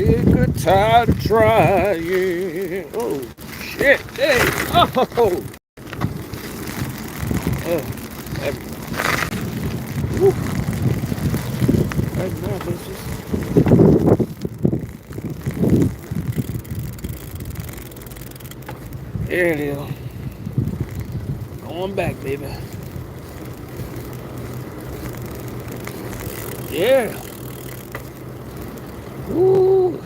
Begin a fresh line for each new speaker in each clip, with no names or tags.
Sick or tired of trying. Oh, shit. Hey. Oh. Everywhere. Woo. Right now, bitches. There it is. Going back, baby. Yeah. Woo.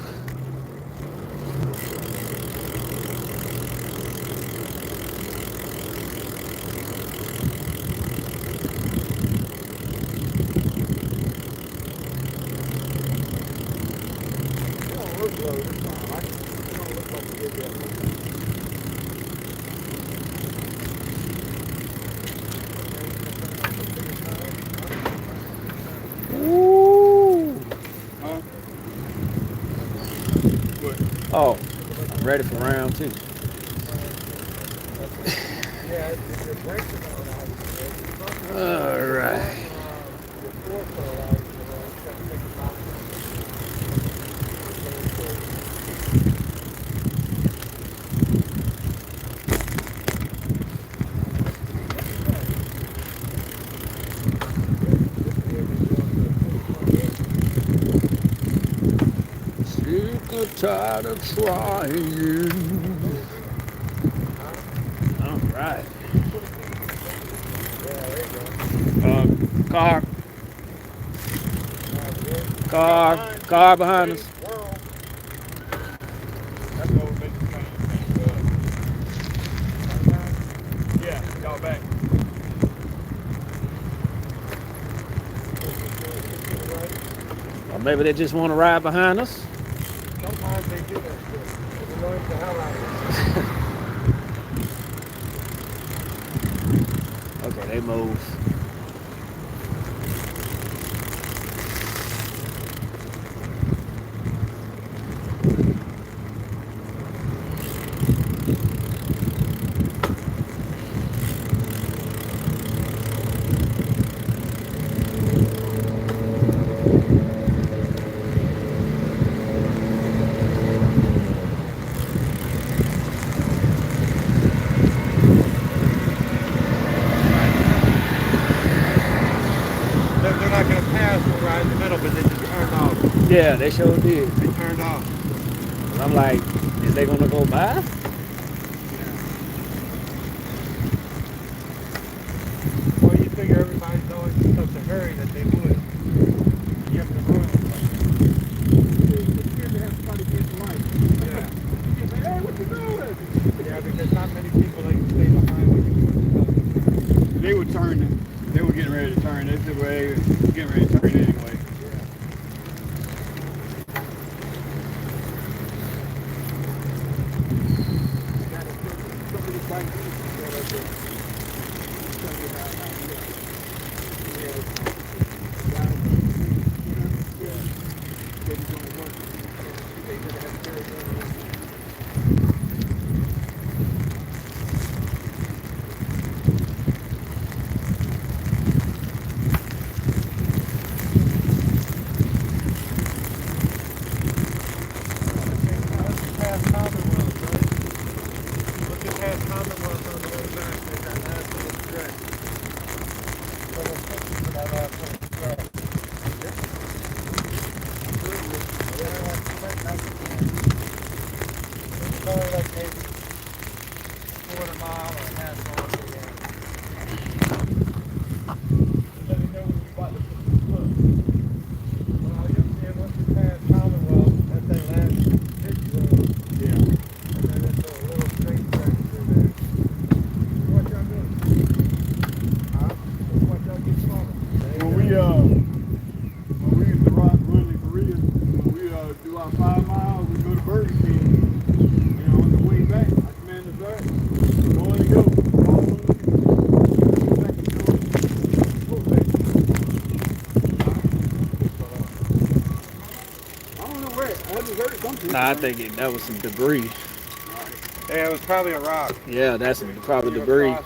Woo.
Huh? What?
Oh, I'm ready for round two. All right. Sick or tired of trying. All right. Car, car behind us.
That's what we're making yeah, y'all back.
Or maybe they just want to ride behind us.
Sometimes they do that shit. It annoys the hell out of
Okay, they move.
They're not going to pass right in the middle, but they just turned off.
Yeah, they sure did.
They turned off.
I'm like, is they gonna go by?
Well, you figure everybody's always in such a hurry that they would. You have to run. It's good to have somebody get the light. Yeah. Hey, what you doing? Yeah, because not many people like to stay behind when you put stuff. They were turning. They were getting ready to turn. They said, well, they were getting ready to turn anyway. When we used to run the Korea, when we do our 5 miles, we go to Burger King. And on the way back, I command the driver, go on and go. I don't know where. I just heard something.
Nah, I think that was some debris.
Yeah, it was probably a rock.
Yeah, that's probably debris.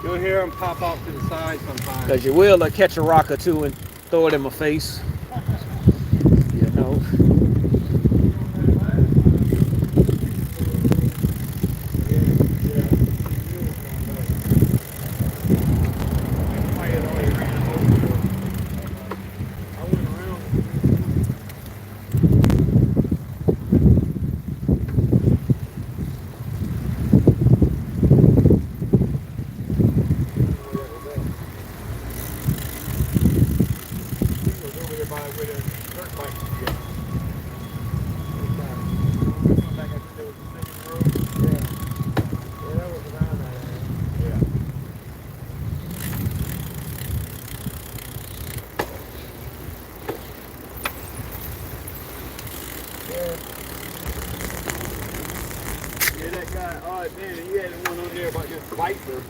You'll hear them pop off to the side sometimes.
Because you will catch a rock or two and throw it in my face. You know.
Yeah, that guy, man, he had one on there about this viper.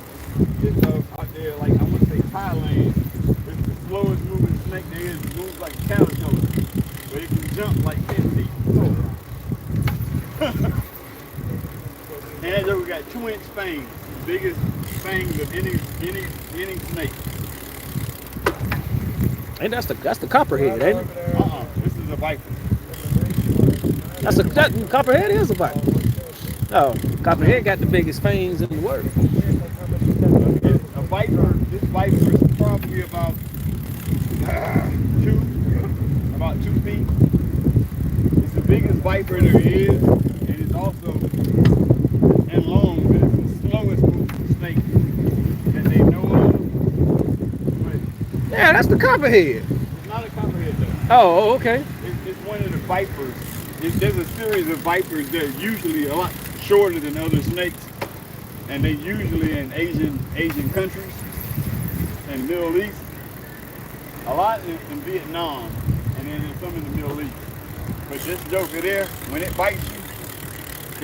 It's out there, like, I want to say Thailand. It's the slowest moving snake there is. It moves like a caterpillar. But it can jump like 10 feet. And we got 2-inch fangs. The biggest fangs of any snake.
And that's the copperhead, ain't it?
This is a viper.
That copperhead is a viper. Oh, copperhead got the biggest fangs in the world.
A viper, this viper is probably about 2 feet. It's the biggest viper there is, and it's also and long. It's the slowest moving snake that they know of. But
Yeah, that's the copperhead.
it's not a copperhead though.
Oh, okay.
It's one of the vipers. There's a series of vipers that are usually a lot shorter than other snakes, and they usually in Asian countries and Middle East. A lot in Vietnam, and then there's some in the Middle East. But this joker there, when it bites you,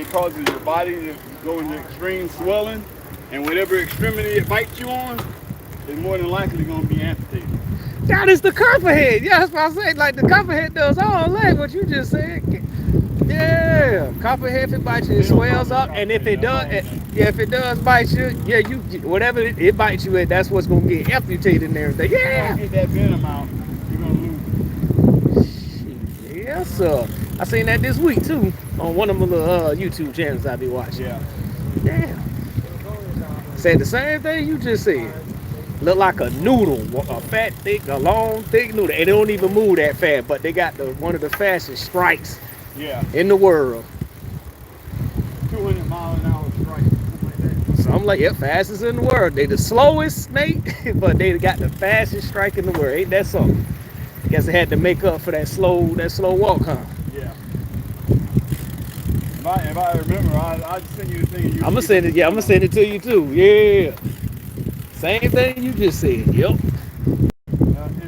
it causes your body to go into extreme swelling, and whatever extremity it bites you on is more than likely going to be amputated.
That is the copperhead. Yeah, that's what I said. Like the copperhead does all that. What you just said. Yeah, copperhead, if it bites you, it swells up, and if it does, if it does bite you, yeah, you whatever it bites you at, that's what's gonna get amputated and everything. Yeah.
Get that venom out, you're gonna lose.
Yes, sir. I seen that this week too on one of my little YouTube channels I be watching.
Yeah.
Yeah. Said the same thing you just said. Look like a noodle, a fat, thick, a long, thick noodle. And they don't even move that fast, but they got one of the fastest strikes in the world.
200 mile an hour strike.
So I'm like, yeah, fastest in the world. They the slowest snake, but they got the fastest strike in the world. Ain't that something? Guess they had to make up for that slow walk, huh?
Yeah. If I remember, I'd send you the thing.
I'm gonna send it. Yeah, I'm gonna send it to you too. Yeah. Same thing you just said. Yep.
In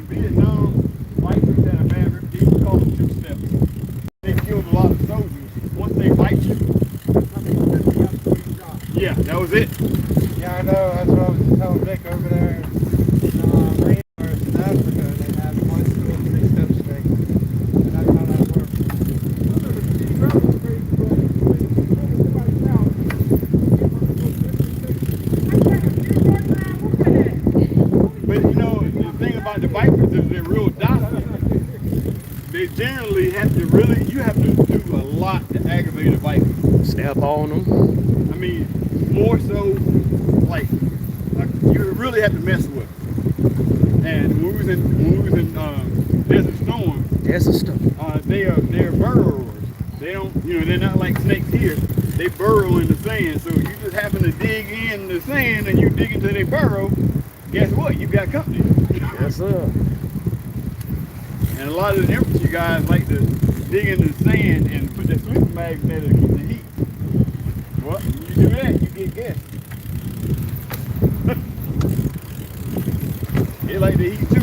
Vietnam, vipers had a bad reputation called them 2 steps. They killed a lot of soldiers. Once they bite you, yeah, that was it.
Yeah, I know. That's what I was telling Vic over there in rainforest in Africa. They had 1, 2, and 3 step snake, and that's how that works.
But you know, the thing about the vipers is they're real docile. They generally have to you have to do a lot to aggravate a viper.
Step on them.
I mean, more so, like you really have to mess with them. And when we was in Desert Storm, they're burrowers. They don't, they're not like snakes here. They burrow in the sand. So you just happen to dig in the sand and you dig into their burrow. Guess what? You got company.
Yes, sir.
And a lot of the infantry guys like to dig in the sand and put their sleeping bags there to keep the heat. Well, when you do that, you get gas. They like the heat too.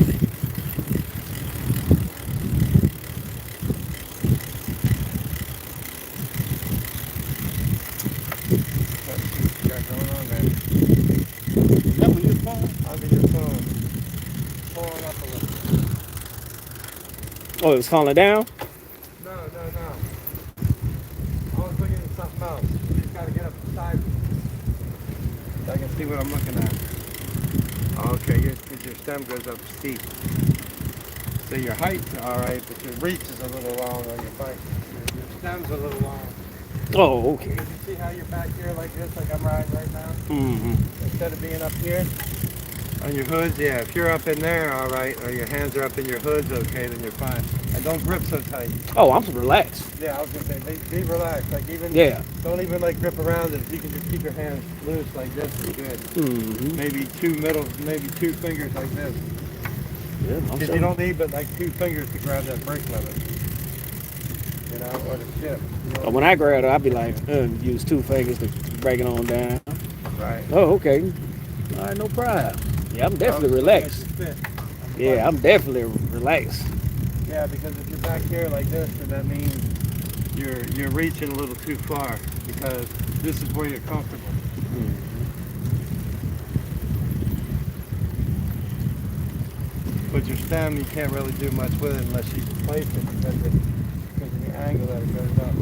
What you got going on there?
That was your phone?
I'll be your phone. Pulling up a little.
Oh, it was falling down?
No. I was looking at something else. You just got to get up beside me. So I can see what I'm looking at. Okay, because your stem goes up steep. So your height's alright, but your reach is a little long on your bike. Your stem's a little long.
Oh, okay.
Because you see how you're back here like this, like I'm riding right now?
Mm-hmm.
Instead of being up here on your hoods, yeah, if you're up in there, all right, or your hands are up in your hoods, okay, then you're fine. And don't grip so tight.
Oh, I'm relaxed.
Yeah, I was gonna say, be relaxed. Like even, don't even like grip around it. You can just keep your hands loose like this. You're good.
Mm-hmm.
Maybe maybe 2 fingers like this.
Yeah,
Because you don't need but like 2 fingers to grab that brake lever. You know, or the shift.
But when I grab it, I'd be like, use 2 fingers to break it on down.
Right.
Oh, okay. All right, no problem. Yeah, I'm definitely relaxed. Yeah, I'm definitely relaxed.
Yeah, because if you're back here like this, then that means you're reaching a little too far because this is where you're comfortable. But your stem, you can't really do much with it unless you place it because of the angle that it goes up.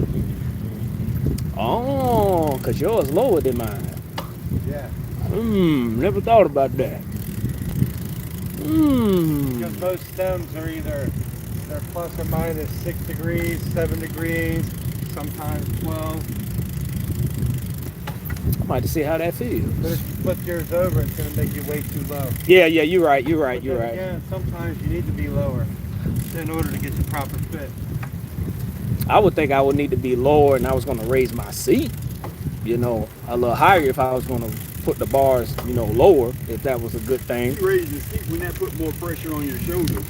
Oh, cause yours lower than mine.
Yeah.
Never thought about that.
Because most stems are either they're plus or minus 6 degrees, 7 degrees, sometimes 12.
I might have to see how that feels.
But if you flip yours over, it's going to make you way too low.
Yeah, you're right.
But then again, sometimes you need to be lower in order to get the proper fit.
I would think I would need to be lower, and I was going to raise my seat, a little higher if I was going to put the bars, lower, if that was a good thing.
You raise your seat, wouldn't that put more pressure on your shoulders?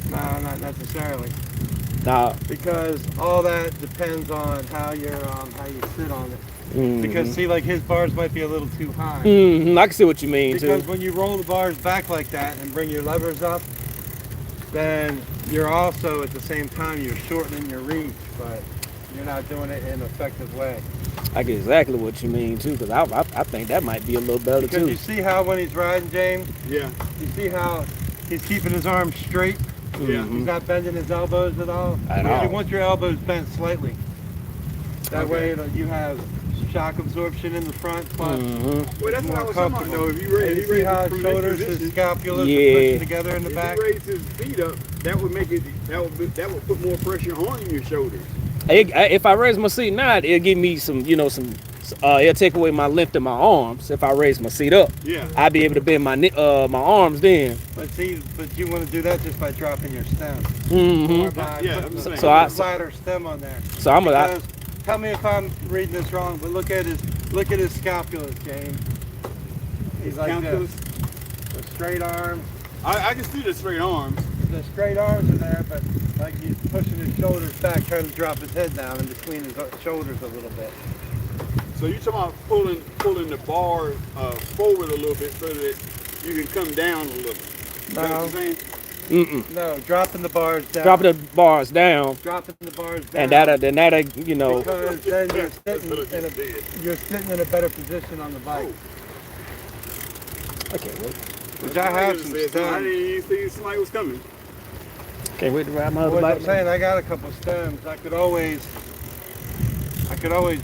No, not necessarily.
Now,
Because all that depends on how you sit on it. Because see, like his bars might be a little too high.
I can see what you mean
Because
too.
when you roll the bars back like that and bring your levers up, then you're also at the same time you're shortening your reach, but you're not doing it in an effective way.
I get exactly what you mean too, because I think that might be a little better
Because
too.
you see how when he's riding, James,
Yeah.
you see how he's keeping his arms straight.
Yeah.
He's not bending his elbows at all.
At
Because you
all.
want your elbows bent slightly. That
Okay.
way that you have shock absorption in the front, plus
Well, that's what I
more
was talking about, though. If you raise,
And you see how his shoulders, his scapula
Yeah.
are pushed together in the
if
back.
he raised his feet up, that would make it. That would put more pressure on your shoulders.
If I raise my seat now, it'll give me it'll take away my length in my arms. If I raise my seat up,
Yeah.
I'll be able to bend my arms then.
But you want to do that just by dropping your stem. Or by
Yeah,
putting
I'm saying.
So I-
a flatter stem on there.
So I'm gonna.
Because, tell me if I'm reading this wrong, but look at his scapulas, James. He's like
Calculus.
this. The straight arms.
I can see the straight arms.
The straight arms are there, but like he's pushing his shoulders back, trying to drop his head down in between his shoulders a little bit.
So you're talking about pulling the bar forward a little bit so that you can come down a little. Is that what you're saying?
No, dropping the bars down.
Dropping the bars down,
Dropping the bars down.
and that'll
Because then you're sitting in a better position on the bike.
I can't wait.
Which I have some
I
stems.
didn't even see somebody was coming.
Can't wait to ride my other
What
bike.
I'm saying, I got a couple stems. I could always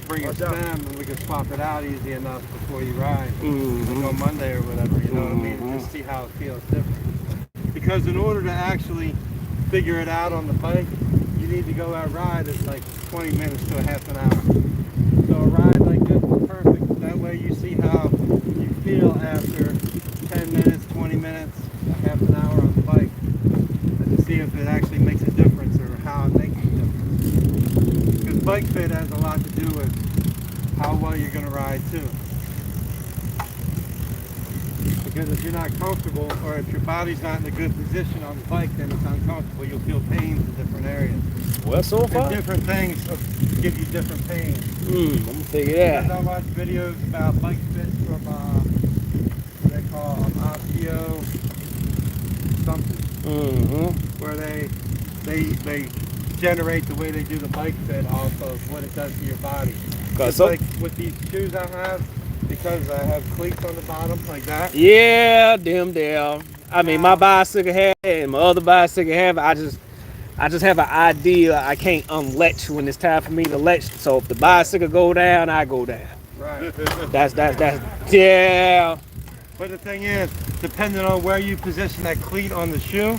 bring a
Watch
stem
out.
and we could swap it out easy enough before you ride.
Mhm.
On Monday or whatever, you know what I mean? And just see how it feels different. Because in order to actually figure it out on the bike, you need to go out ride at like 20 minutes to a half an hour. So a ride like this is perfect. That way you see how you feel after 10 minutes, 20 minutes, a half an hour on the bike. And to see if it actually makes a difference or how it makes a difference. Because bike fit has a lot to do with how well you're going to ride too. Because if you're not comfortable, or if your body's not in a good position on the bike, then it's uncomfortable. You'll feel pains in different areas.
Well, so
And
far,
different things give you different pains.
I'm gonna figure
Because
that.
I watch videos about bike fits from what they call osteo something, where they generate the way they do the bike fit off of what it does to your body. It's like with these shoes I have, because I have cleats on the bottom like that.
Yeah, them there. I mean, my bicycle have it and my other bicycle have it. I just have an idea. I can't unlatch when it's time for me to latch. So if the bicycle go down, I go down.
Right.
That's yeah.
But the thing is, depending on where you position that cleat on the shoe,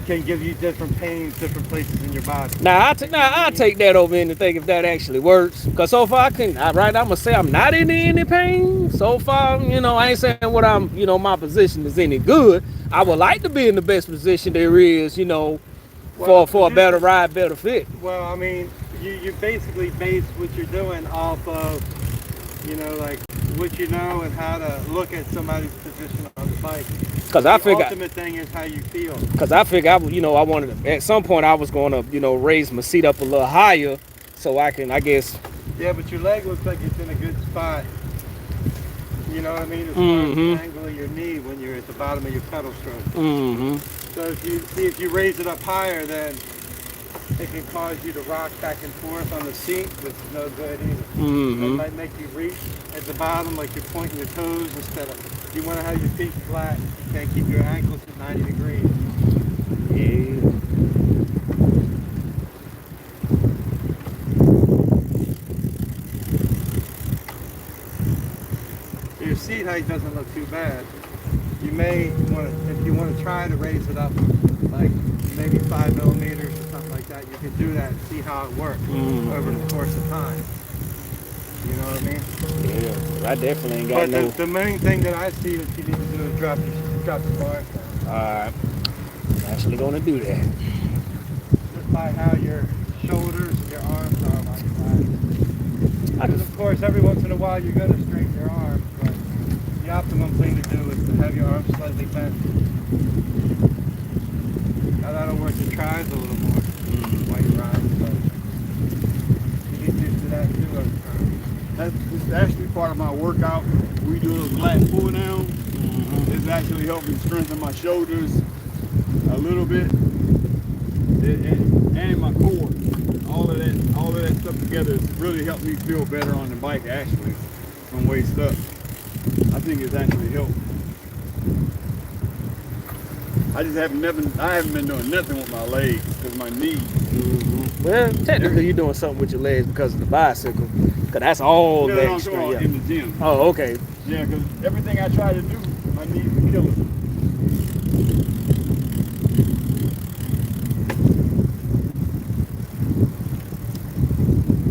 can give you different pains, different places in your body.
I'll take that over in to think if that actually works. Cause so far I'm gonna say I'm not in any pain. So far, I ain't saying what my position is any good. I would like to be in the best position there is, for a better ride, better fit.
Well, I mean, you basically base what you're doing off of, like what you know and how to look at somebody's position on the bike.
Cause I
The
figure,
ultimate thing is how you feel.
I wanted to, at some point I was gonna, raise my seat up a little higher, so I can, I guess.
Yeah, but your leg looks like it's in a good spot. You know what I mean? As far as the angle of your knee when you're at the bottom of your pedal stroke. So if you raise it up higher, then it can cause you to rock back and forth on the seat, which is no good either. It
Mm-hmm.
might make you reach at the bottom like you're pointing your toes instead of, you want to have your feet flat. You can't keep your ankles at 90 degrees.
Yeah.
Your seat height doesn't look too bad. You may want to, if you want to try to raise it up like maybe 5 millimeters or something like that, you can do that and see how it works over the course of time. You know what I mean?
Yeah. I definitely ain't got
But
no.
the main thing that I see that you need to do is drop your bars down.
Alright. Actually gonna do that.
Just by how your shoulders and your arms are like that.
I
Because
just,
of course every once in a while you're going to straighten your arms, but the optimum thing to do is to have your arms slightly bent. Now that'll work the tries a little more while you ride, but you need to do that too every time.
This is actually part of my workout. We do a lat pull down. It's actually helping strengthen my shoulders a little bit, and my core. All of that stuff together has really helped me feel better on the bike. Actually, from waist up, I think it's actually helped. I haven't been doing nothing with my legs because my knees.
well, technically you're doing something with your legs because of the bicycle. Cause that's all
No,
leg
I'm talking
strength.
about
Yeah.
in the gym.
Oh, okay.
Yeah, because everything I try to do, my knees are killing me.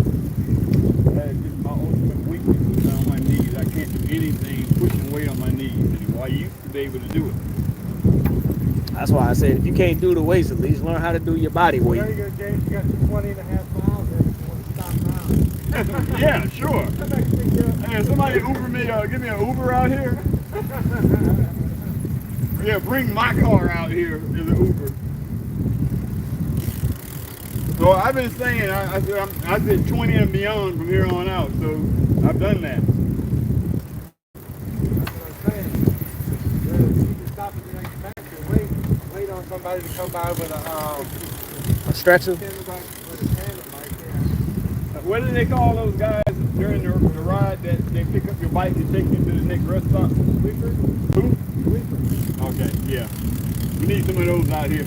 That's just my ultimate weakness is on my knees. I can't do anything pushing weight on my knees anymore. I used to be able to do it.
That's why I said if you can't do the weights, at least learn how to do your body
Well,
weight.
there you go, James. You got your 20.5 miles there if you want to stop now.
Yeah, sure.
That makes me feel
Hey, somebody Uber me, give me an Uber out here. Yeah, bring my car out here as an Uber. So I've been saying, I said 20 and beyond from here on out, so I've done that.
That's what I'm saying. You can stop at the manufacturer, wait on somebody to come by with a
A stretcher.
tandem bike, with a tandem bike, yeah.
What do they call those guys during the ride that they pick up your bike and take you to the next rest stop?
Sweeper?
Who?
Sweeper.
Okay, yeah. We need some of those out here.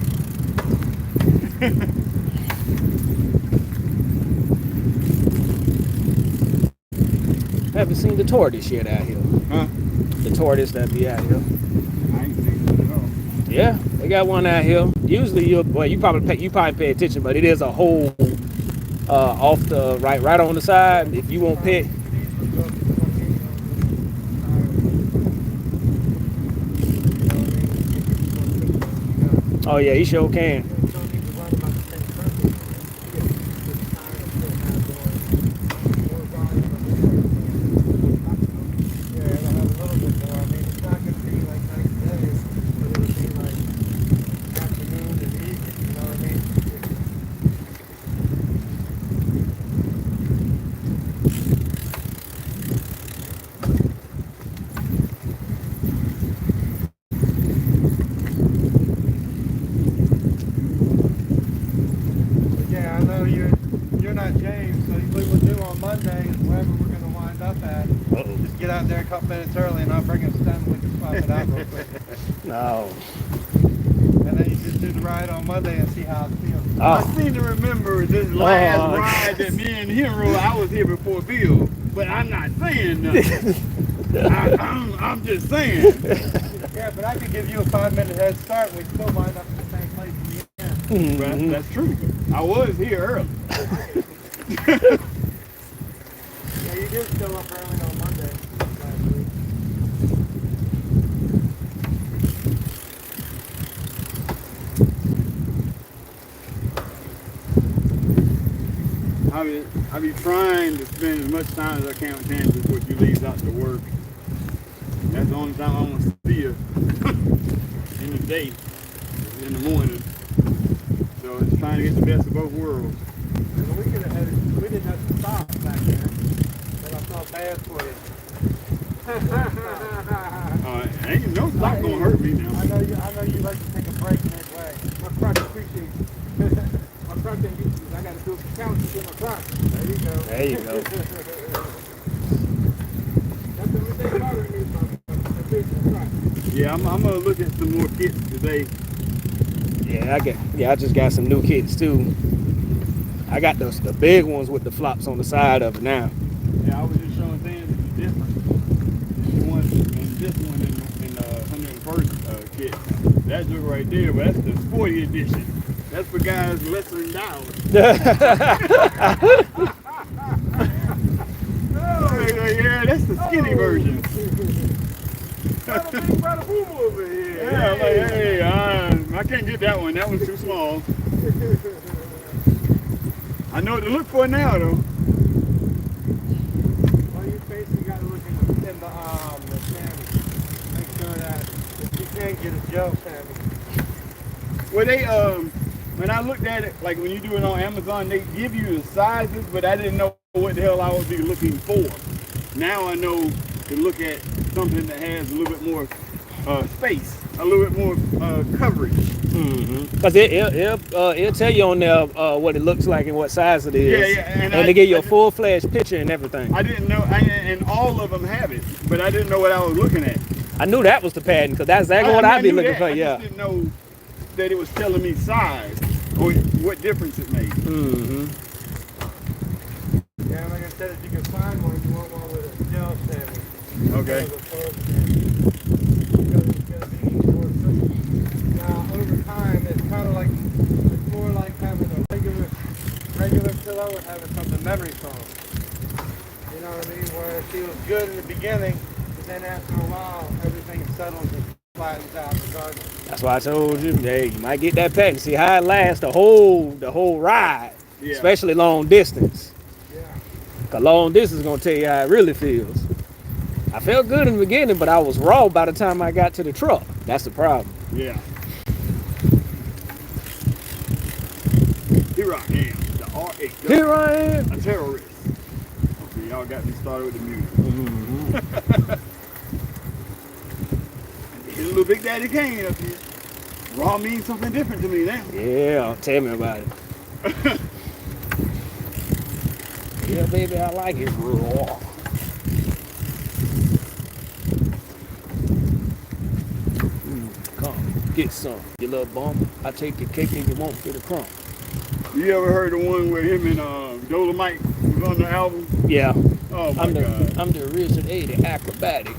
I haven't seen the tortoise yet out here.
Huh?
The tortoise that be out here.
I ain't seen it at all.
Yeah, they got one out here. Usually you probably pay attention, but it is a hole off the right on the side. If you won't pay, oh yeah, you sure can.
Yeah, I know you're not James, so what we'll do on Monday is wherever we're going to wind up at, just get out there a couple minutes early and I'll bring a stem and we can swap it out real quick.
No.
And then you just do the ride on Monday and see how it feels.
I
Oh,
seem to remember this last ride that me and him rode. I was here before Bill, but I'm not saying nothing. I'm just saying.
Yeah, but I could give you a 5-minute head start and we'd still wind up in the same place in the end.
But that's true. I was here early.
Yeah, you did show up early on Monday last week.
I be trying to spend as much time as I can with Kansas before you leaves out to work. That's the only time I want to see her in the day, in the morning. So it's trying to get the best of both worlds.
And we could have had, we didn't have to stop back there, but I felt bad for you.
Ain't no stop gonna hurt me now.
I know you like to take a break midway. I quite appreciate you.
my truck didn't get used. I got to do some counting to get my truck.
There you go.
There you go.
That's the only thing bothering me is my fixing the truck.
Yeah, I'm gonna look at some more kits today.
Yeah, I just got some new kits too. I got the big ones with the flops on the side of it now.
Yeah, I was just showing things that are different. The one and this one in 101st kit. That joke right there, but that's the sporty edition. That's for guys lesser endowed. Yeah, that's the skinny version.
Got a big brother boo boo over here.
Yeah, I'm like, hey, I can't get that one. That one's too small. I know what to look for now, though.
Well, you basically got to look in the Sammy. Make sure that if you can't get a Joe Sammy.
Well, they when I looked at it, like when you do it on Amazon, they give you the sizes, but I didn't know what the hell I would be looking for. Now I know to look at something that has a little bit more space, a little bit more coverage.
Because it'll tell you on there what it looks like and what size it is.
Yeah,
and they give you a full-fledged picture and everything.
I didn't know, and all of them have it, but I didn't know what I was looking at.
I knew that was the pattern because that's exactly what I'd be
knew
looking
that.
for.
I
Yeah.
just didn't know that it was telling me size or what difference it made.
Yeah, like I said, if you can find one, you want one with a Joe Sammy.
Okay.
Now, over time, it's kind of like, it's more like having a regular pillow or having something memory foam. You know what I mean? Where it feels good in the beginning, but then after a while, everything settles and flattens out regardless.
That's why I told you, hey, you might get that pattern. See how it lasts the whole ride,
Yeah.
especially long distance.
Yeah.
Cause long distance is gonna tell you how it really feels. I felt good in the beginning, but I was raw by the time I got to the truck. That's the problem.
Yeah. Here I am, the R8.
Here I am.
A terrorist. Okay, y'all got me started with the music. Here's a little Big Daddy Kane up here. Raw means something different to me now.
Yeah, tell me about it. Yeah, baby, I like it raw. Come, get some. You little bum. I take your cake and you won't get a crumb.
You ever heard the one where him and Dolomite was on the album?
Yeah,
Oh my
I'm
God.
the originator acrobatic.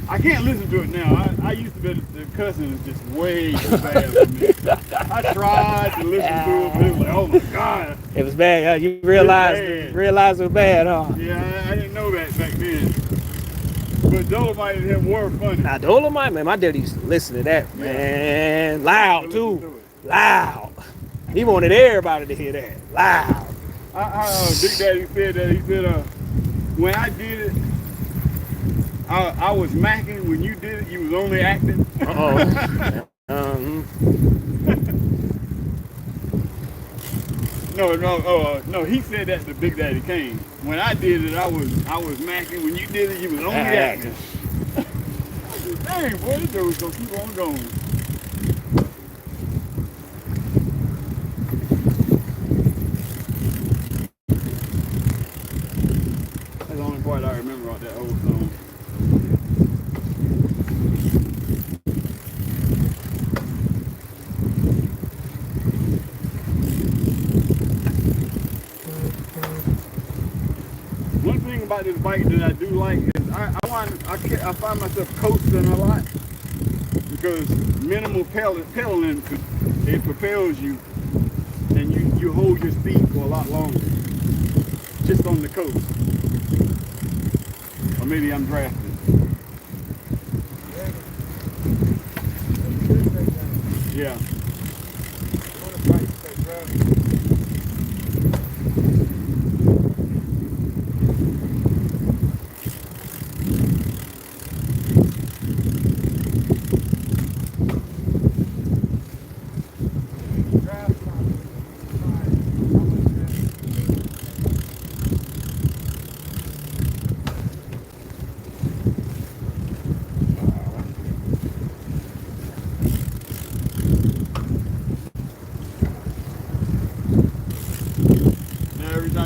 I can't listen to it now. I used to be the cussing is just way too bad for me. I tried to listen to it, but it was like, oh my God.
It was bad. Huh? You
bad.
realized it was bad, huh?
Yeah, I didn't know that back then. But Dolomite and him were funny.
Now Dolomite, man, my daddy used to listen to that, man, loud
Listen to
too,
it.
loud. He wanted everybody to hear that, loud.
Big Daddy said that. He said, when I did it, I was macking. When you did it, you was only acting. No. He said that to Big Daddy Kane. When I did it, I was macking. When you did it, you was only acting. I said, dang, boy, this dude's gonna keep on going. That's the only part I remember about that whole song. One thing about this bike that I do like is I find myself coasting a lot because minimal pedaling it propels you and you hold your speed for a lot longer just on the coast. Or maybe I'm drafting. Yeah.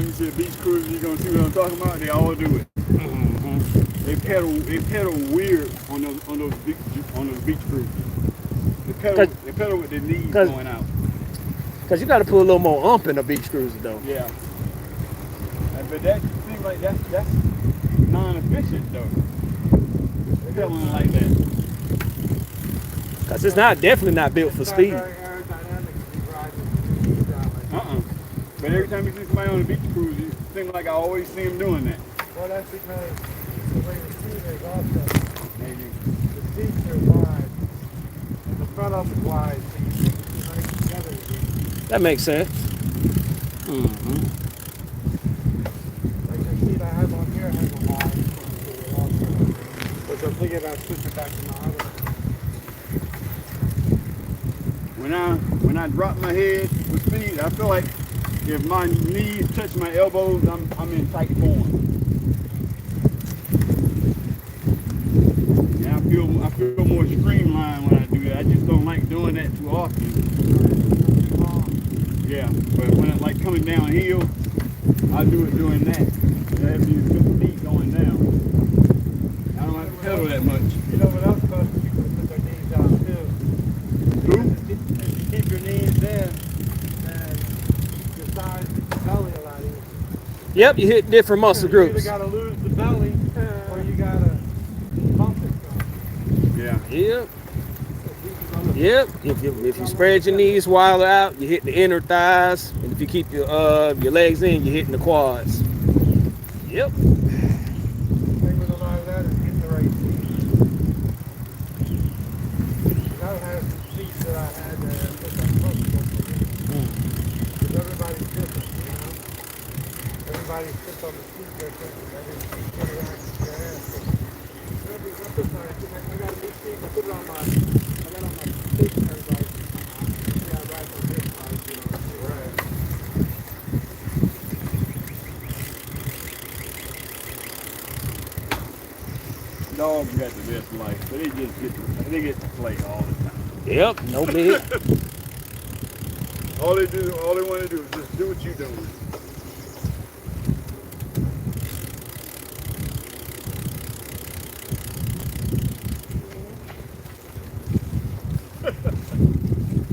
time you see a beach cruiser, you're gonna see what I'm talking about. They all do it. They pedal weird on those beach cruisers. They pedal with their knees going out.
Cause you got to put a little more ump in a beach cruiser though.
Yeah. But that seems like that's non-efficient though. Pedaling like that.
Cause it's definitely not built for speed.
Very aerodynamic to be riding down.
But every time you see somebody on a beach cruise, it seems like I always see them doing that.
Well, that's because the way the seat is also.
Maybe.
The seats are wide. And the front of them is wide, so you take the two legs together.
That makes sense.
Like the seat I have on here has a wide front, so they're also. Which I'm thinking about switching back to my other.
When I drop my head with speed, I feel like if my knees touch my elbows, I'm in tight form. And I feel more streamlined when I do that. I just don't like doing that too often. Yeah, but when it's like coming downhill, I do it doing that. That means good speed going down. I don't have to pedal that much.
You know what else causes people to put their knees down too?
Who?
If you keep your knees in, then your thighs and your belly a lot easier.
Yep, you hit different muscle
You either
groups.
gotta lose the belly or you gotta bump it.
Yeah.
Yep. Yep. If you spread your knees wider out, you hit the inner thighs, and if you keep your legs in, you're hitting the quads. Yep.
Thing with a lot of that is getting the right seat. I had some seats that I had that looked uncomfortable for me. Because everybody's different, you know? Everybody sits on the seat different. Every seat interacts with your ass. I got a new seat. I put it on my stationary bike. Yeah, I ride my big bike, you know? Right.
Dogs got the best life, but they get to play all the time.
Yep. No big.
All they want to do is just do what you're doing.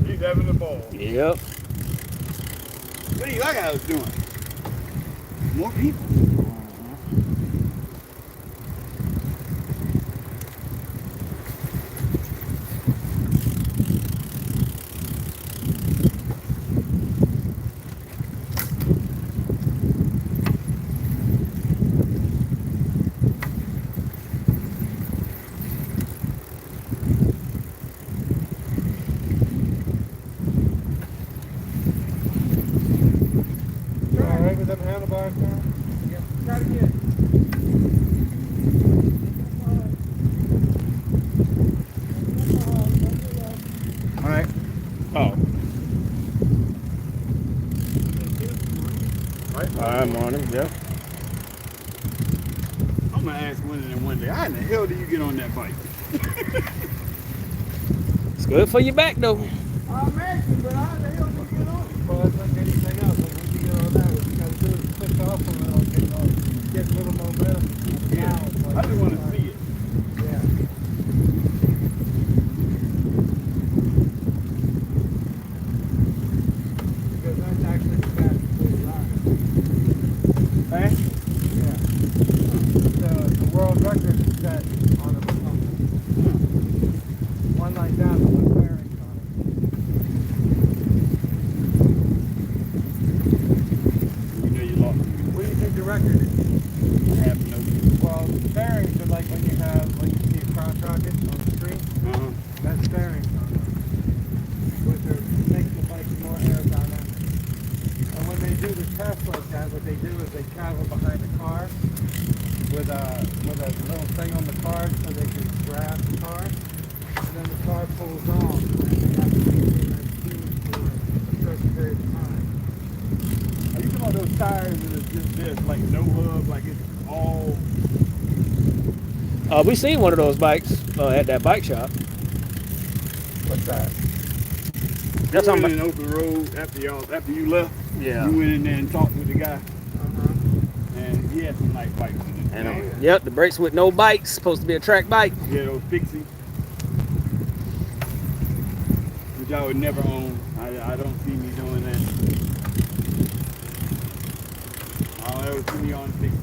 He's having a ball.
Yep.
What do you like I was doing? More people.
All right with them handlebars now? Yeah. Try to get.
All right.
Oh.
Right.
Morning. Yep.
I'm gonna ask one of them one day. How in the hell do you get on that bike?
It's good for your back though.
I'm asking, but how the hell do you get on? Well, it's like anything else. Like when you get on that, what you gotta do is push off a little, get a little momentum.
Yeah. I just want to see it.
Yeah. Because that's actually the fastest way to ride.
Hey?
Yeah. The world record is set on a one like that with bearings on it.
You know you lost.
What do you think the record is?
I have no clue.
Well, bearings are like when you see a crotch rocket on the street.
Uh-huh.
That's bearings on it. Which makes the bike more aerodynamic. And when they do the test like that, what they do is they travel behind the car with a little thing on the car so they can grab the car. And then the car pulls off and they have to maintain that speed for a certain period of time.
Are you talking about those tires that are just this, like no hub, like it's all...
We seen one of those bikes at that bike shop.
What's that?
That's
you
on
went
my.
in open road after you left.
Yeah.
You went in there and talked with the guy. And he had some nice bikes in it.
And yep, the brakes with no bikes, supposed to be a track bike.
Yeah, those Pixie. Which I would never own. I don't see me doing that. I don't ever see me on Pixie.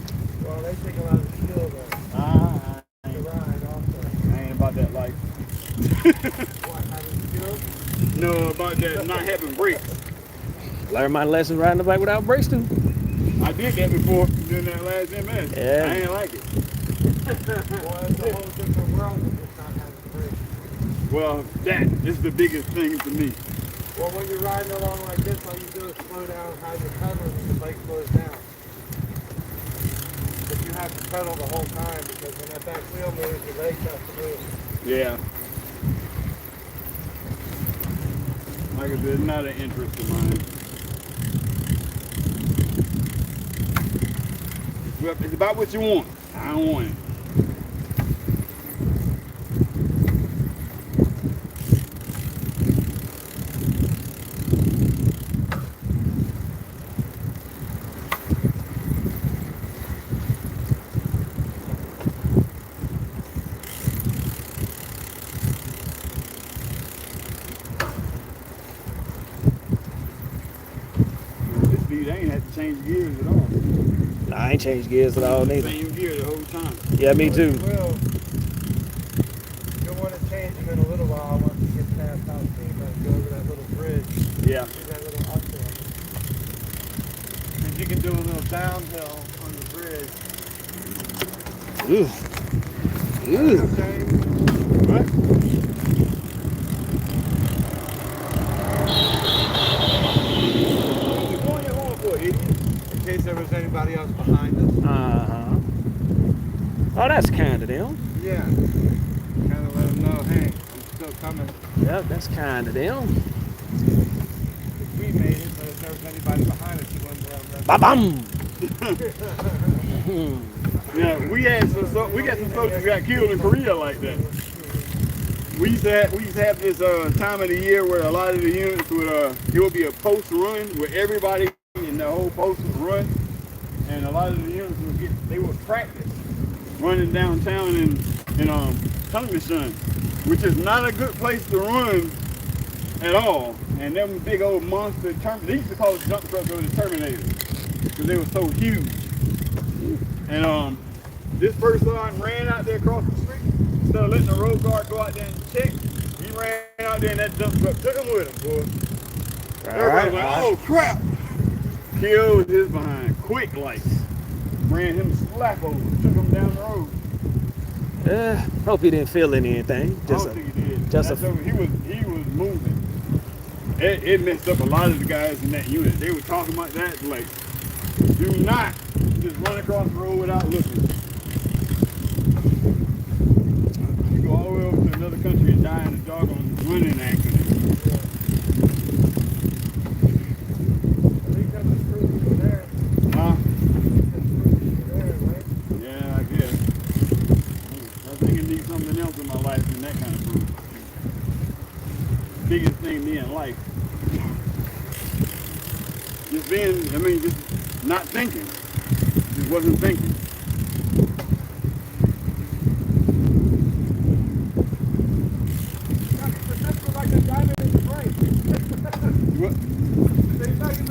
Well, they take a lot of skill though.
I
To
ain't,
ride also.
I ain't about that life.
What, having skill?
No, about that not having brakes.
Learn my lesson riding the bike without brakes too.
I did that before during that last MS.
Yeah.
I ain't like it.
Well, it's a whole different world than just not having brakes.
Well, that is the biggest thing to me.
Well, when you're riding along like this, all you do is slow down, hide your pedal, and the bike slows down. But you have to pedal the whole time because when that back wheel moves, your legs have to move.
Yeah. Like I said, it's not an interest of mine. It's about what you want. I don't want it. This speed, I ain't had to change gears at all.
Nah, I ain't changed gears at all neither.
Same gear the whole time.
Yeah, me too.
You will. You'll want to change them in a little while once you get past Alcima and go over that little bridge.
Yeah.
See that little uphill. And you can do a little downhill on the bridge.
Ooh. Ooh.
Okay?
What? You blowing your horn for, idiot?
In case there was anybody else behind us.
Uh-huh. Oh, that's kind of them.
Yeah. Kind of let them know, hey, I'm still coming.
Yep, that's kind of them.
We made it, but if there was anybody behind us, you wouldn't let them
Ba-bum!
Yeah, we got some folks who got killed in Korea like that. We used to have this time of the year where a lot of the units would it would be a post run where everybody in the whole post would run, and a lot of the units would practice running downtown in Tungnason, which is not a good place to run at all. And them big old monster they used to call the dump trucks the Terminators because they were so huge. And this person ran out there across the street. Instead of letting the road guard go out there and check, he ran out there and that dump truck took him with him, boy. Everybody was like, oh crap! Killed his behind, quick like. Ran him slap over, took him down the road.
Hope he didn't feel anything.
I don't think he did.
just
He was moving. It messed up a lot of the guys in that unit. They were talking like that, like, do not just run across the road without looking. You go all the way over to another country and die in a doggone running accident.
At least that was proof you were there.
Huh?
That's proof you were there, right?
Yeah, I guess. I think it needs something else in my life than that kind of proof. Biggest thing me in life. Just not thinking. Just wasn't thinking.
That's like a diamond in the brain.
What?
That's like a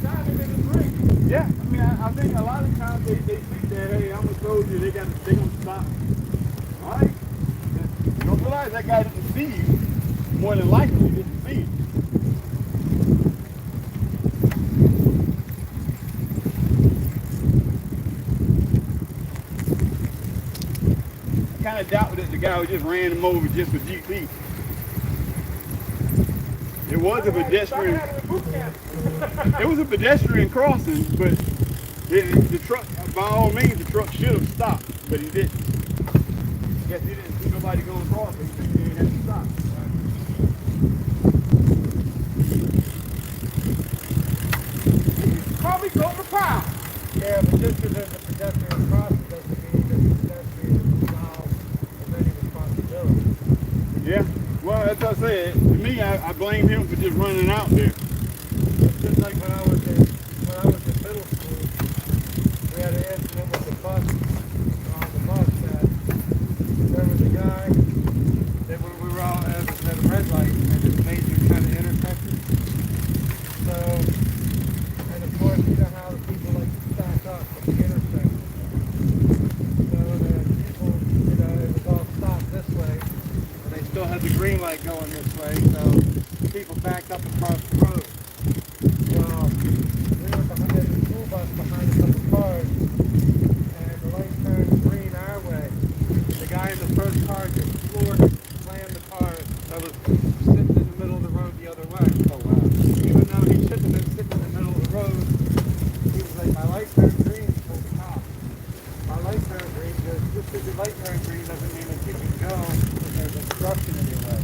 diamond in the brain.
Yeah, I mean, I think a lot of times they think that, hey, I'm a soldier, they gonna stop. All right? You don't realize that guy didn't see you. More than likely, he didn't see you. I kind of doubt that the guy who just ran him over just for GP. It was a pedestrian. It was a pedestrian crossing, but the truck, by all means, the truck should have stopped, but he didn't. Guess he didn't see nobody going across, but he didn't have to stop.
Call me Cobra Pow. Yeah, but just because there's a pedestrian crossing doesn't mean that the pedestrian is involved of any responsibility.
Yeah, well, as I said, to me, I blame him for just running out there.
It's just like when I was in middle across the intersection. So that people, it was all stopped this way, and they still had the green light going this way, so people backed up across the road. Well, we were behind the school bus behind a couple cars, and the light turned green our way. The guy in the first car just floored, slammed the car that was sitting in the middle of the road the other way. Oh wow. Even though he shouldn't have been sitting in the middle of the road, he was like, my light turned green, so stop. My light turned green, because just because your light turned green doesn't mean that you can go when there's obstruction in your way.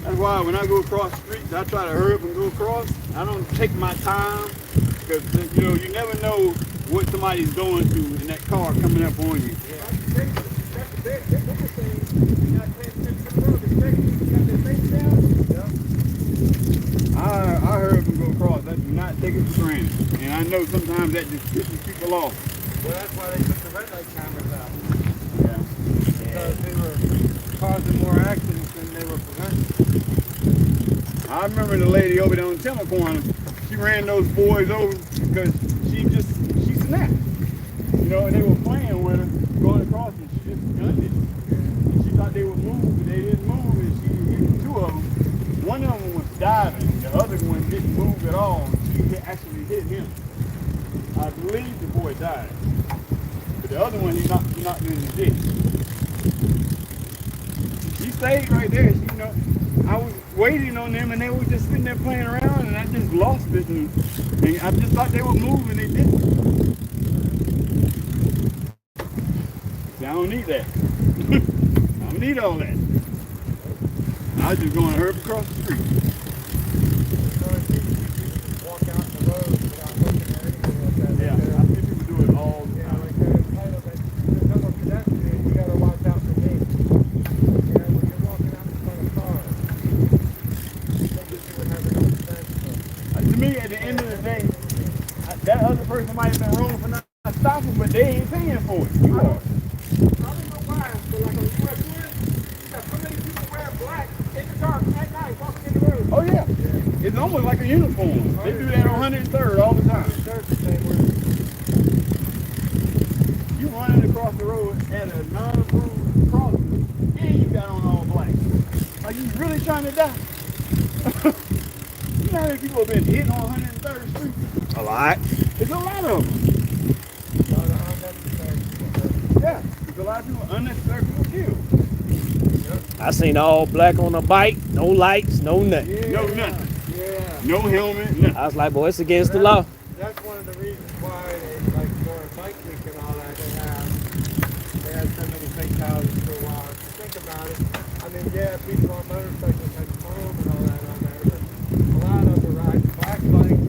That's why when I go across streets, I try to hurry up and go across. I don't take my time because you never know what somebody's going through in that car coming up on you.
Yeah. That's the big thing. You got to pay attention to the road. You got their face down. Yeah.
I hurry up and go across. I do not take it for granted. And I know sometimes that just pisses people off.
Well, that's why they took the red light cameras out.
Yeah.
Because they were causing more accidents than they were preventing.
I remember the lady over there on Corner. She ran those boys over because she snapped. And they were playing with her going across and she just gunned it. And she thought they would move, but they didn't move and she hit two of them. One of them was diving, the other one didn't move at all. She actually hit him. I believe the boy died. But the other one, he knocked him in the ditch. She stayed right there. I was waiting on them and they were just sitting there playing around and I just lost it and I just thought they would move and they didn't. See, I don't need that. I don't need all that. I was just going to hurry across the street.
Walk out the road without looking at anything like that.
Yeah, I see people do it all the
Yeah,
time.
like there's kind of a double pedestrian, you gotta watch out for me. Yeah, when you're walking out in front of cars, you would have enough sense.
To me, at the end of the day, that other person might have been wrong for not stopping, but they ain't paying for it. You are.
I don't know why, but like on US 1, you got so many people wearing black in the dark at night walking in the road.
Oh yeah. It's almost like a uniform. They do that on 103rd all the time.
There's the same way.
You running across the road at a non-approved crossing, and you got on all black. Are you really trying to die? You know how many people have been hit on 103rd Street?
A lot.
It's a lot of them. Yeah, there's a lot of people unnecessarily killed.
I seen all black on a bike, no lights, no nothing.
Yeah.
No nothing.
Yeah.
No helmet, nothing.
I was like, boy, it's against the law.
That's one of the reasons why they, like, during Bike Week and all that, they had so many fatalities for a while. If you think about it, I mean, yeah, people on motorcycles had chrome and all that on there, but a lot of them ride black bikes,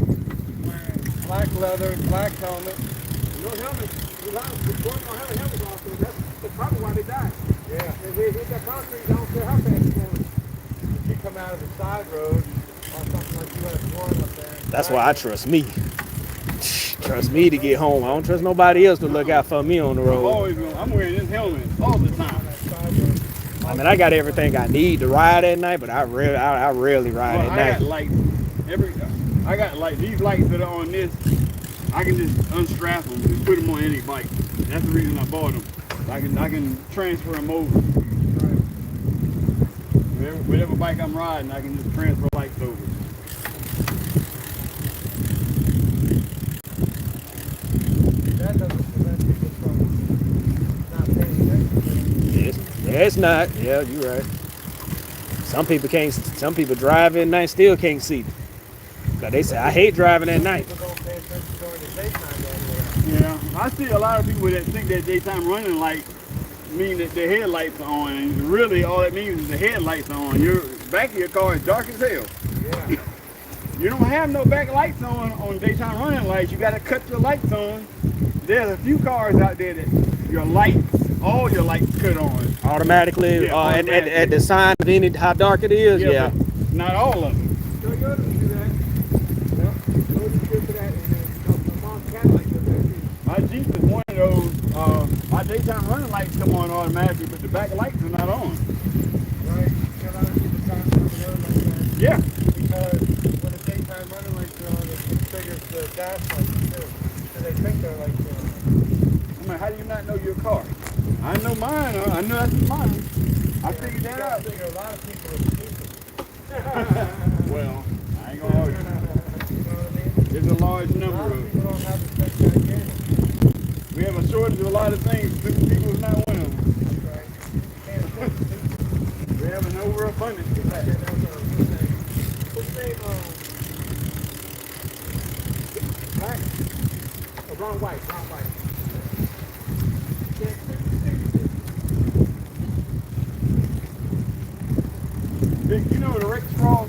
wearing black leather, black helmet.
No helmet. A lot of people don't have a helmet on, so that's probably why they died.
Yeah.
If they hit that concrete, I don't care how fast it's going.
If you come out of the side road on something like US 1 up there.
That's why I trust me. Trust me to get home. I don't trust nobody else to look out for me on the road.
I'm wearing this helmet all the time.
I mean, I got everything I need to ride at night, but I rarely ride
Well,
at
I got
night.
lights. I got like these lights that are on this. I can just unstrap them and put them on any bike. That's the reason I bought them. I can transfer them over. Whatever bike I'm riding, I can just transfer lights over.
That doesn't prevent people from not paying attention.
It's not. Yeah, you're right. Some people can't. Some people drive at night still can't see. Cause they say I hate driving at night.
People don't pay attention during the daytime anyway.
Yeah, I see a lot of people that think that daytime running light mean that the headlights are on, and really all it means is the headlights are on. Your back of your car is dark as hell.
Yeah.
You don't have no back lights on daytime running lights. You got to cut your lights on. There's a few cars out there that your lights, all your lights cut on.
Automatically,
Yeah, automatically.
At the sign of any how dark it is. Yeah.
but not all of them.
Toyota do that. Yeah. Toyota's good for that. And then my mom's Cadillac does that too.
My Jeep is one of those. My daytime running lights come on automatically, but the back lights are not on.
Right? You know, a lot of people drive down the road like that.
Yeah.
Because when the daytime running lights are on, it's triggers the dash lights too. So they think they're like
I mean, how do you not know your car? I know mine. I know that's mine. I figured that out.
I figure a lot of people are stupid.
Well, I ain't gonna argue.
You know what I mean?
There's a large
A
number
lot of
of.
people don't have the sense of identity.
We have a shortage of a lot of things. Stupid people is not one of them.
That's right. Can't think stupid.
We have an overabundance of that.
What's his name? Right? Oh, Ron White. Ron White. Can't think stupid.
Big, you know the Rick Straw?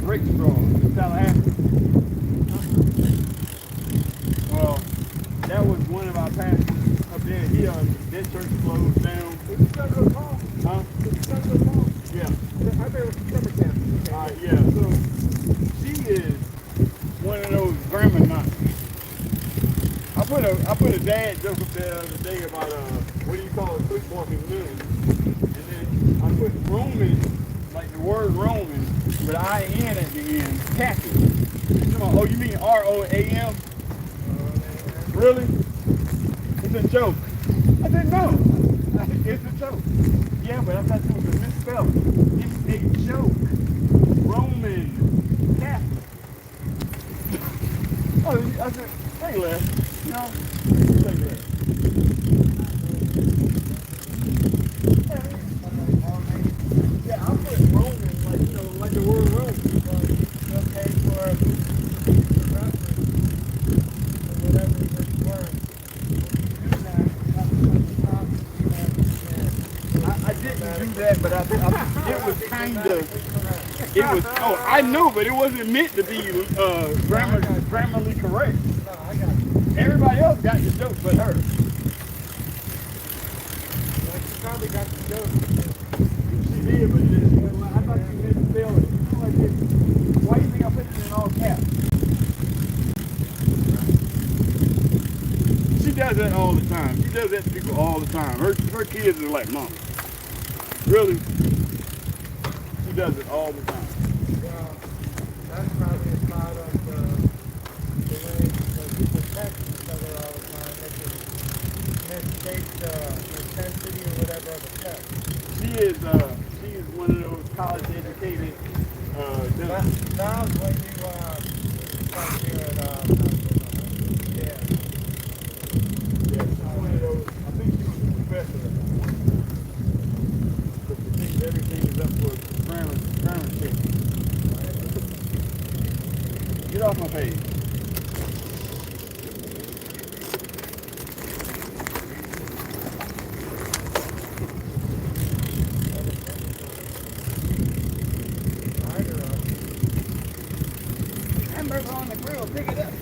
Rick Straw in Tallahassee. Well, that was one of our pastors up there. He that church closed down.
Did your son go to Paul?
Huh?
Did your son go to Paul?
Yeah.
I bet it was summer camp. Okay.
Yeah. So she is one of those grammar knots. I put a dad joke up there the other day about what do you call it, sleepwalking moon, and then I put Roman, like the word Roman, with I-N at the end, Catholic. Oh, you mean R-O-A-M? Really? It's a joke. I said no. It's a joke. Yeah, but I thought it was a misspelling. It's a joke. Roman Catholic. Oh, I said, hey Les, you know, say that. Yeah, I put Roman, like, you know, like the word Roman.
Okay, for the reference, or whatever this word.
I didn't do that, but it was kind of, it was, oh, I know, but it wasn't meant to be grammarly correct.
No, I got you.
Everybody else got the joke but her.
Like, you probably got the joke.
She did, but I thought she misspelled it. You know, like why do you think I put it in all caps? She does that all the time. She does that to people all the time. Her kids are like, Mom, really? She does it all the time.
Well, that's probably a part of the way that people text each other all the time. They can misstate the intensity or whatever of the text.
She is one of those college educated
Sounds when you come here at yeah.
yeah, she's one of those, I think she was a professor. But she thinks everything is up for grammar check. Get off my page. Hamburger on the grill, pick it up.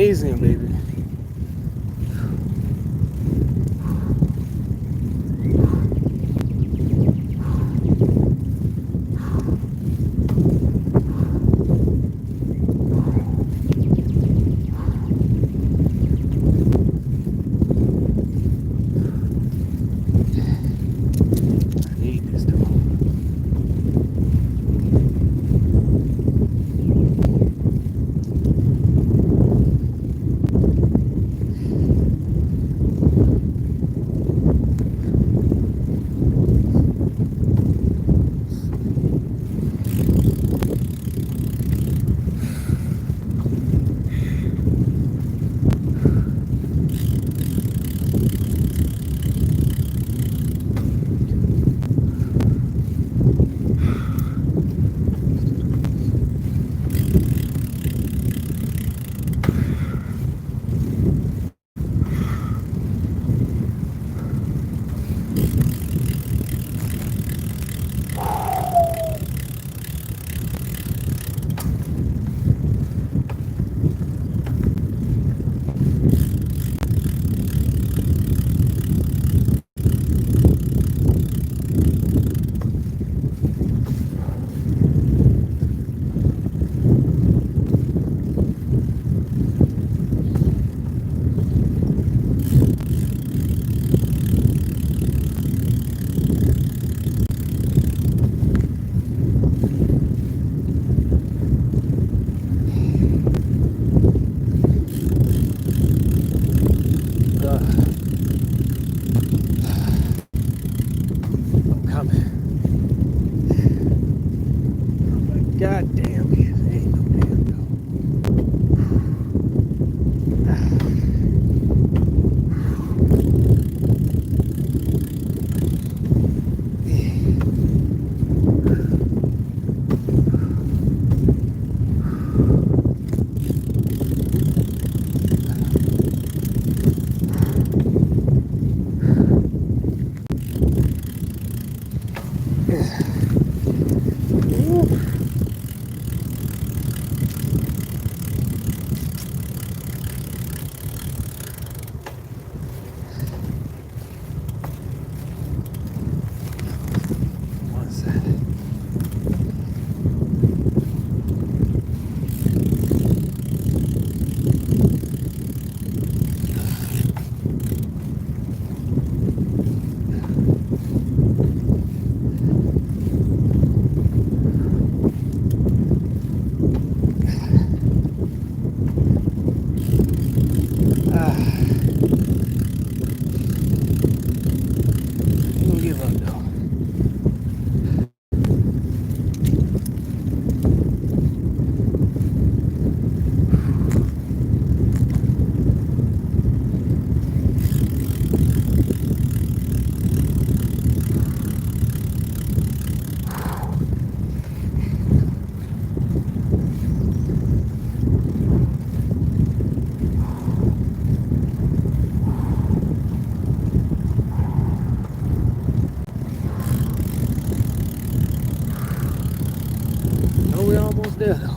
magnesium, baby. I need this though. I'm coming. God damn it. Ain't no damn One second. I'm gonna give up though. Oh, we almost there though.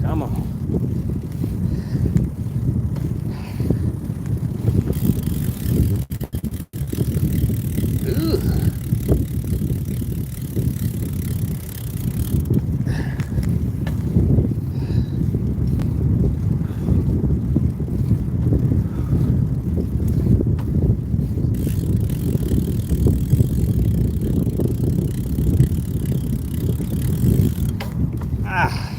Come on. Ugh. Ah.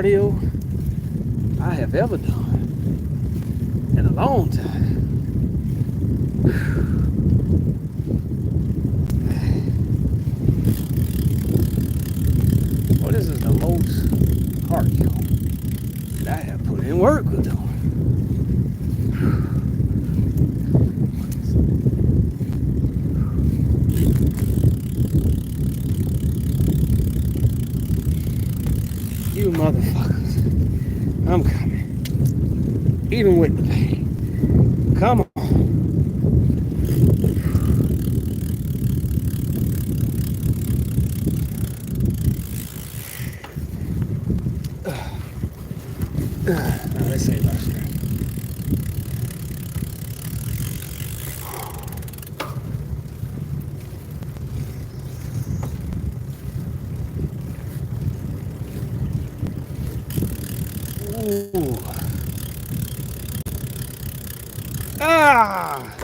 cardio I have ever done in a long time. Well, this is the most cardio that I have put in work with doing. You motherfuckers, I'm coming. Even with the pain. Come on. Now let's save our strength. Ooh. Ah!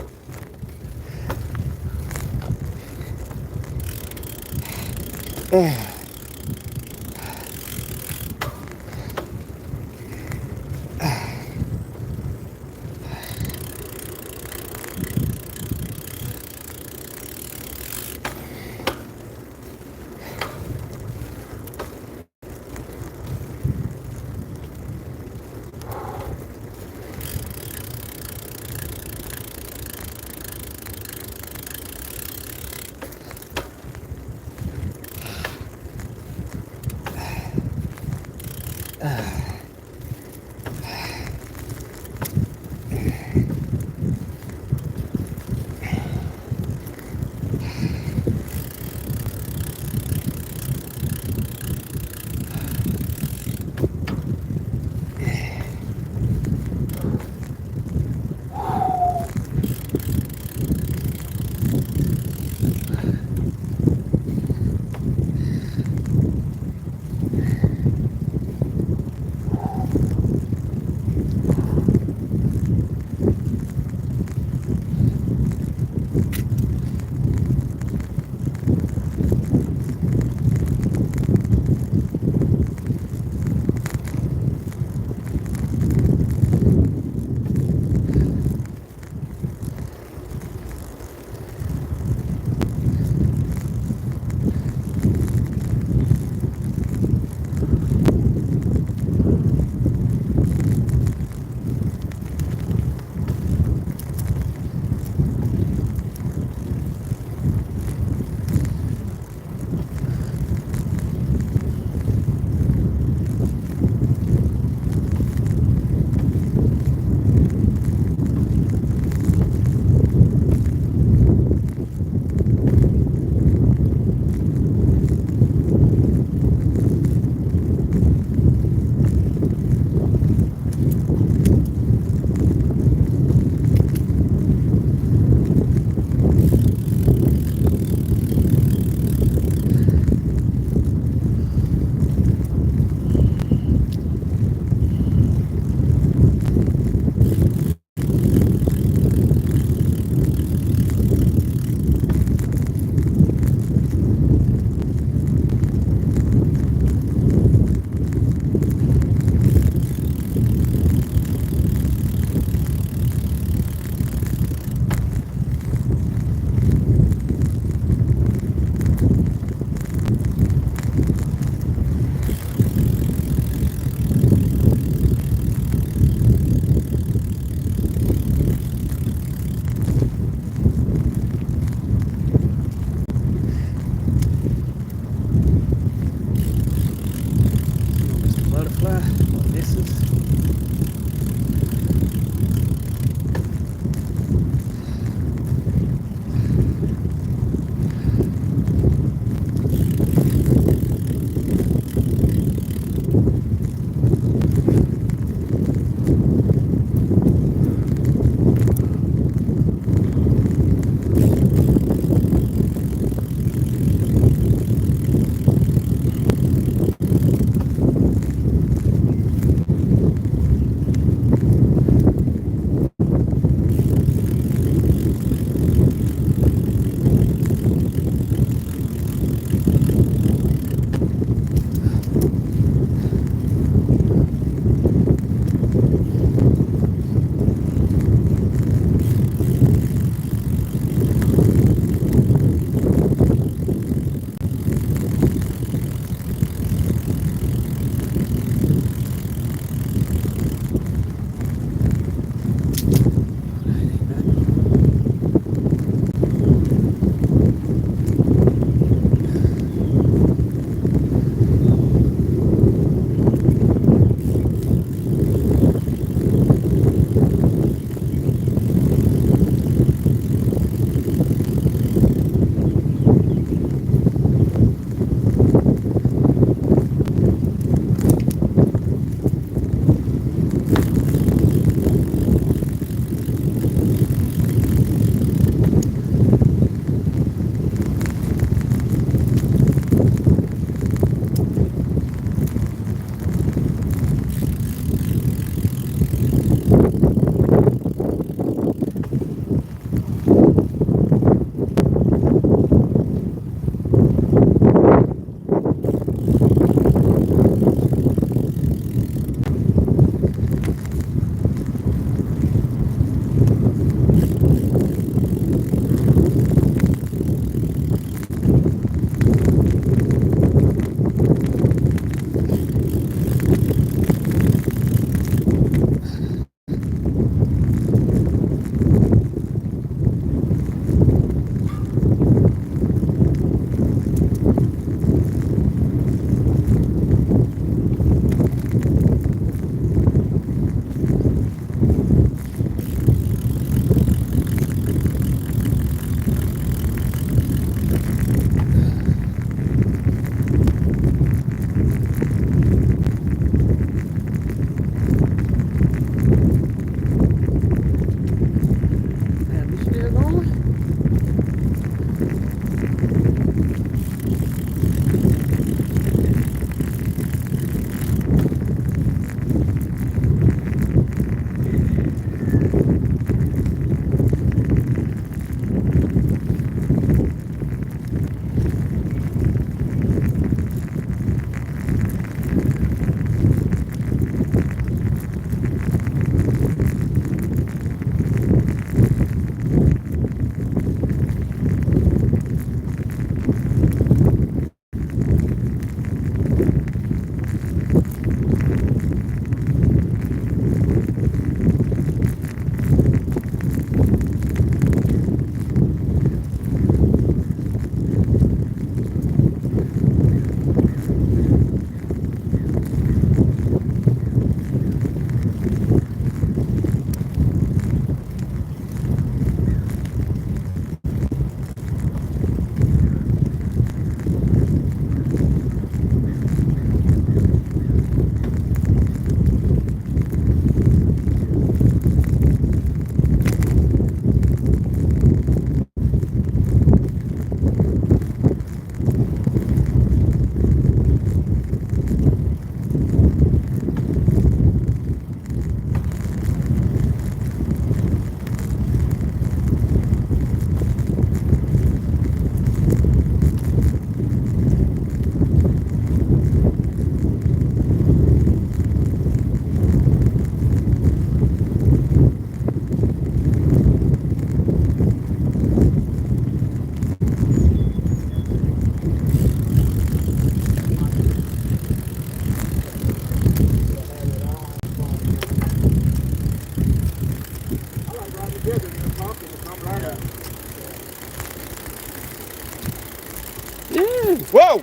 Whoa!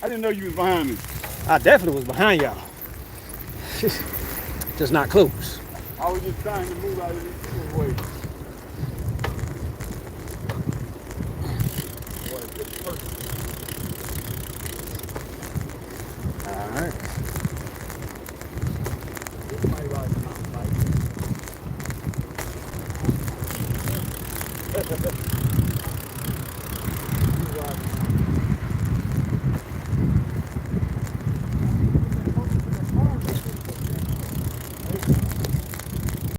I didn't know you was behind me.
I definitely was behind y'all. Just not close.
I was just trying to move out of this way.
All right.
Somebody ride the mountain bike.